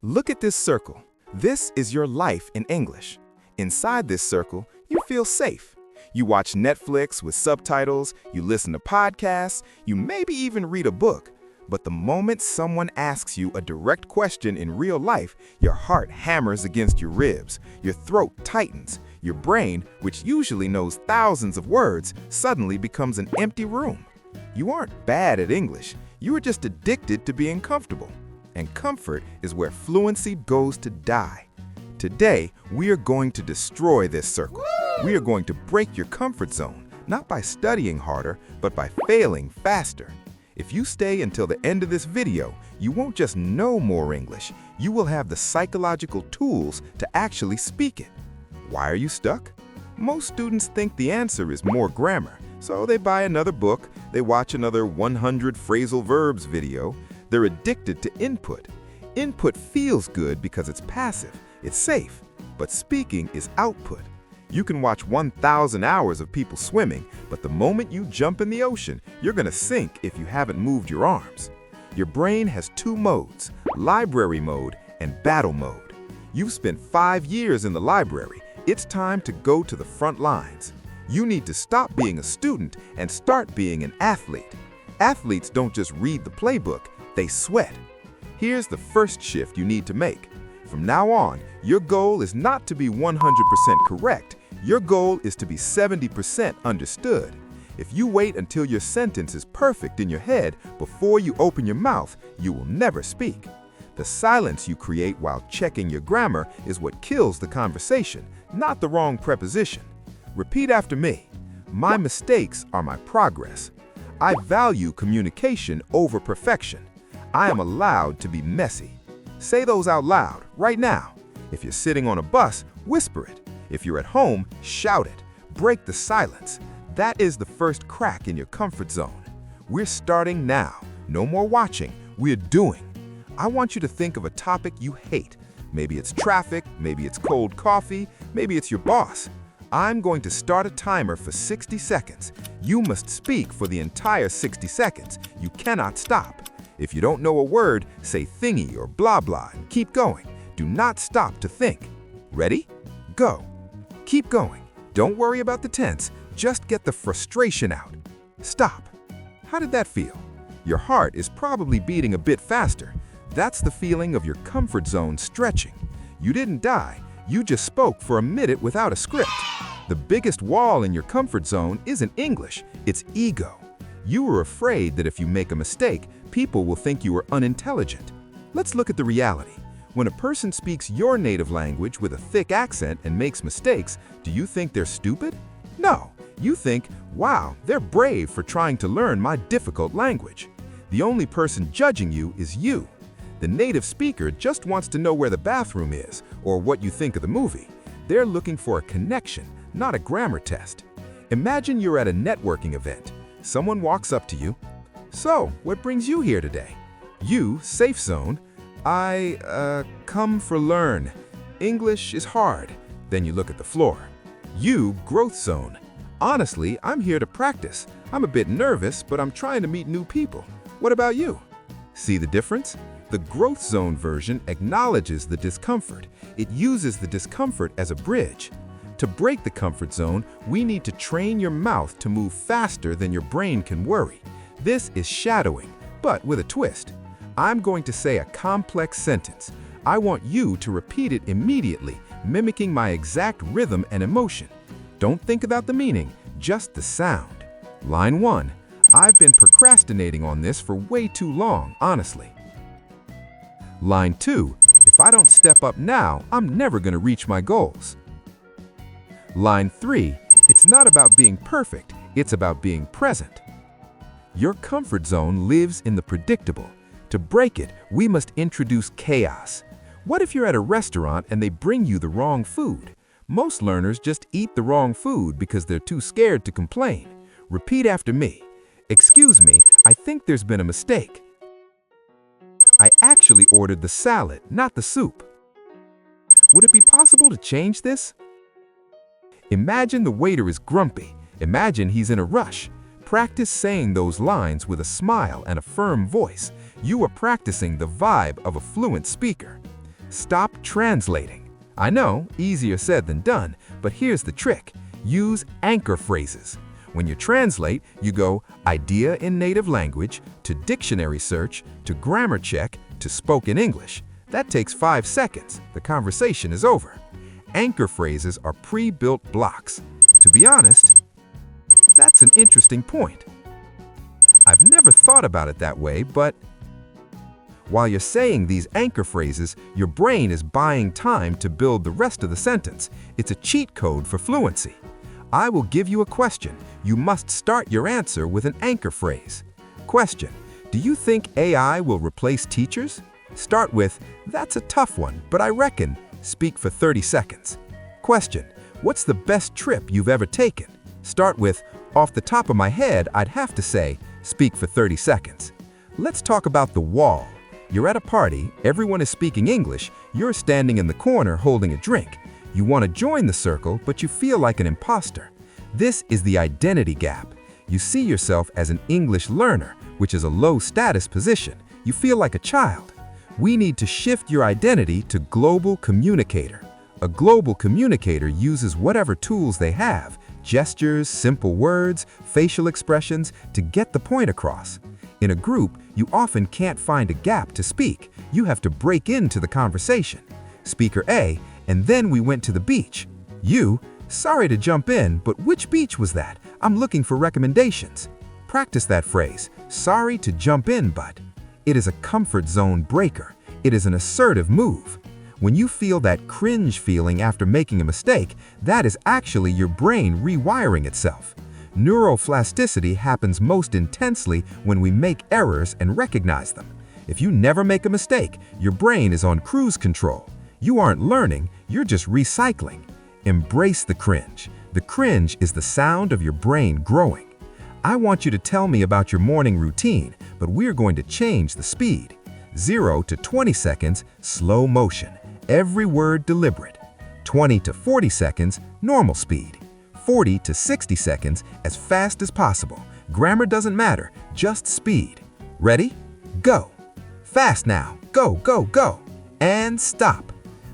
Look at this circle. This is your life in English. Inside this circle, you feel safe. You watch Netflix with subtitles, you listen to podcasts, you maybe even read a book. But the moment someone asks you a direct question in real life, your heart hammers against your ribs, your throat tightens, your brain, which usually knows thousands of words, suddenly becomes an empty room. You aren't bad at English, you are just addicted to being comfortable. And comfort is where fluency goes to die. Today, we are going to destroy this circle. We are going to break your comfort zone, not by studying harder, but by failing faster. If you stay until the end of this video, you won't just know more English, you will have the psychological tools to actually speak it. Why are you stuck? Most students think the answer is more grammar, so they buy another book, they watch another 100 phrasal verbs video. They're addicted to input. Input feels good because it's passive, it's safe, but speaking is output. You can watch 1,000 hours of people swimming, but the moment you jump in the ocean, you're gonna sink if you haven't moved your arms. Your brain has two modes, library mode and battle mode. You've spent 5 years in the library. It's time to go to the front lines. You need to stop being a student and start being an athlete. Athletes don't just read the playbook, they sweat. Here's the first shift you need to make. From now on, your goal is not to be 100% correct. Your goal is to be 70% understood. If you wait until your sentence is perfect in your head before you open your mouth, you will never speak. The silence you create while checking your grammar is what kills the conversation, not the wrong preposition. Repeat after me. My mistakes are my progress. I value communication over perfection. I am allowed to be messy. Say those out loud, right now. If you're sitting on a bus, whisper it. If you're at home, shout it. Break the silence. That is the first crack in your comfort zone. We're starting now. No more watching, we're doing. I want you to think of a topic you hate. Maybe it's traffic, maybe it's cold coffee, maybe it's your boss. I'm going to start a timer for 60 seconds. You must speak for the entire 60 seconds. You cannot stop. If you don't know a word, say thingy or blah blah and keep going. Do not stop to think. Ready? Go. Keep going. Don't worry about the tense, just get the frustration out. Stop. How did that feel? Your heart is probably beating a bit faster. That's the feeling of your comfort zone stretching. You didn't die, you just spoke for a minute without a script. The biggest wall in your comfort zone isn't English, it's ego. You are afraid that if you make a mistake, people will think you are unintelligent. Let's look at the reality. When a person speaks your native language with a thick accent and makes mistakes, do you think they're stupid? No, you think, wow, they're brave for trying to learn my difficult language. The only person judging you is you. The native speaker just wants to know where the bathroom is or what you think of the movie. They're looking for a connection, not a grammar test. Imagine you're at a networking event. Someone walks up to you. So, what brings you here today? You, safe zone. I come for learn. English is hard. Then you look at the floor. You, growth zone. Honestly, I'm here to practice. I'm a bit nervous, but I'm trying to meet new people. What about you? See the difference? The growth zone version acknowledges the discomfort. It uses the discomfort as a bridge. To break the comfort zone, we need to train your mouth to move faster than your brain can worry. This is shadowing, but with a twist. I'm going to say a complex sentence. I want you to repeat it immediately, mimicking my exact rhythm and emotion. Don't think about the meaning, just the sound. Line 1. I've been procrastinating on this for way too long, honestly. Line 2. If I don't step up now, I'm never going to reach my goals. Line 3. It's not about being perfect, it's about being present. Your comfort zone lives in the predictable. To break it, we must introduce chaos. What if you're at a restaurant and they bring you the wrong food? Most learners just eat the wrong food because they're too scared to complain. Repeat after me. Excuse me, I think there's been a mistake. I actually ordered the salad, not the soup. Would it be possible to change this? Imagine the waiter is grumpy. Imagine he's in a rush. Practice saying those lines with a smile and a firm voice. You are practicing the vibe of a fluent speaker. Stop translating. I know, easier said than done, but here's the trick. Use anchor phrases. When you translate, you go idea in native language, to dictionary search, to grammar check, to spoken English. That takes 5 seconds. The conversation is over. Anchor phrases are pre-built blocks. To be honest, that's an interesting point. I've never thought about it that way, but while you're saying these anchor phrases, your brain is buying time to build the rest of the sentence. It's a cheat code for fluency. I will give you a question. You must start your answer with an anchor phrase. Question: do you think AI will replace teachers? Start with, that's a tough one, but I reckon. Speak for 30 seconds. Question: what's the best trip you've ever taken? Start with, off the top of my head, I'd have to say. Speak for 30 seconds. Let's talk about the wall. You're at a party, everyone is speaking English, you're standing in the corner holding a drink. You want to join the circle, but you feel like an imposter. This is the identity gap. You see yourself as an English learner, which is a low-status position. You feel like a child. We need to shift your identity to global communicator. A global communicator uses whatever tools they have, gestures, simple words, facial expressions, to get the point across. In a group, you often can't find a gap to speak. You have to break into the conversation. Speaker A: and then we went to the beach. You: sorry to jump in, but which beach was that? I'm looking for recommendations. Practice that phrase, sorry to jump in, but. It is a comfort zone breaker. It is an assertive move. When you feel that cringe feeling after making a mistake, that is actually your brain rewiring itself. Neuroplasticity happens most intensely when we make errors and recognize them. If you never make a mistake, your brain is on cruise control. You aren't learning, you're just recycling. Embrace the cringe. The cringe is the sound of your brain growing. I want you to tell me about your morning routine, but we're going to change the speed. 0 to 20 seconds, slow motion. Every word deliberate. 20 to 40 seconds, normal speed. 40 to 60 seconds, as fast as possible. Grammar doesn't matter, just speed. Ready? Go. Fast now. Go, go, go. And stop.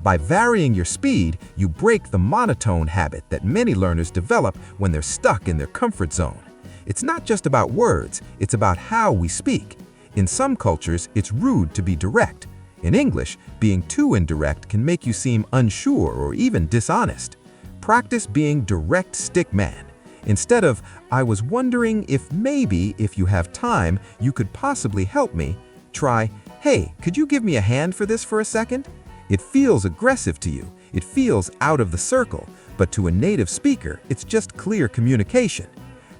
By varying your speed, you break the monotone habit that many learners develop when they're stuck in their comfort zone. It's not just about words, it's about how we speak. In some cultures, it's rude to be direct. In English, being too indirect can make you seem unsure or even dishonest. Practice being direct stickman. Instead of, I was wondering if maybe, if you have time, you could possibly help me, try, hey, could you give me a hand for this for a second? It feels aggressive to you. It feels out of the circle, but to a native speaker, it's just clear communication.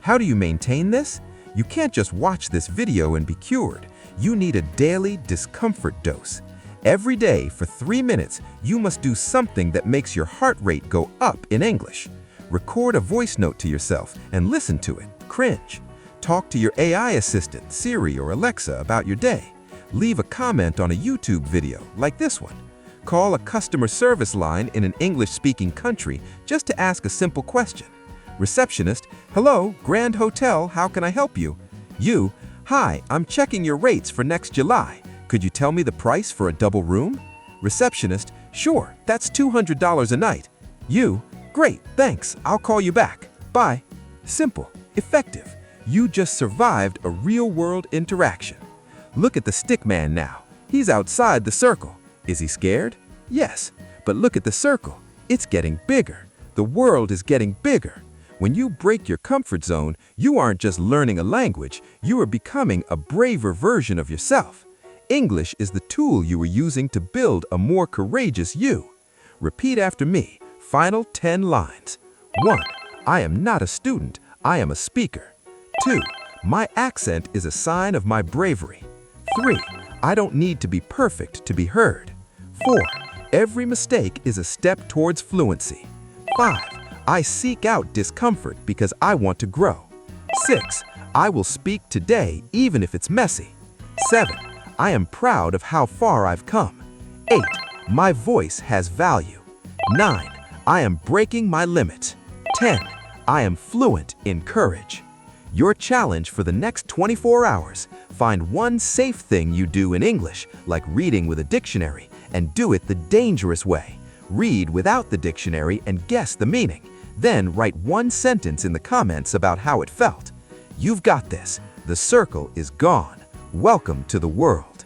How do you maintain this? You can't just watch this video and be cured. You need a daily discomfort dose. Every day for 3 minutes, you must do something that makes your heart rate go up in English. Record a voice note to yourself and listen to it. Cringe. Talk to your AI assistant, Siri or Alexa, about your day. Leave a comment on a YouTube video like this one. Call a customer service line in an English-speaking country just to ask a simple question. Receptionist: hello, Grand Hotel, how can I help you? You: hi, I'm checking your rates for next July. Could you tell me the price for a double room? Receptionist: sure, that's $200 a night. You: great, thanks, I'll call you back. Bye. Simple, effective. You just survived a real-world interaction. Look at the stickman now. He's outside the circle. Is he scared? Yes, but look at the circle. It's getting bigger. The world is getting bigger. When you break your comfort zone, you aren't just learning a language, you are becoming a braver version of yourself. English is the tool you are using to build a more courageous you. Repeat after me. Final 10 lines. 1. I am not a student, I am a speaker. 2. My accent is a sign of my bravery. 3. I don't need to be perfect to be heard. 4. Every mistake is a step towards fluency. 5. I seek out discomfort because I want to grow. 6. I will speak today even if it's messy. 7. I am proud of how far I've come. 8. My voice has value. 9. I am breaking my limits. 10. I am fluent in courage. Your challenge for the next 24 hours, find one safe thing you do in English, like reading with a dictionary, and do it the dangerous way. Read without the dictionary and guess the meaning. Then write one sentence in the comments about how it felt. You've got this. The circle is gone. Welcome to the world.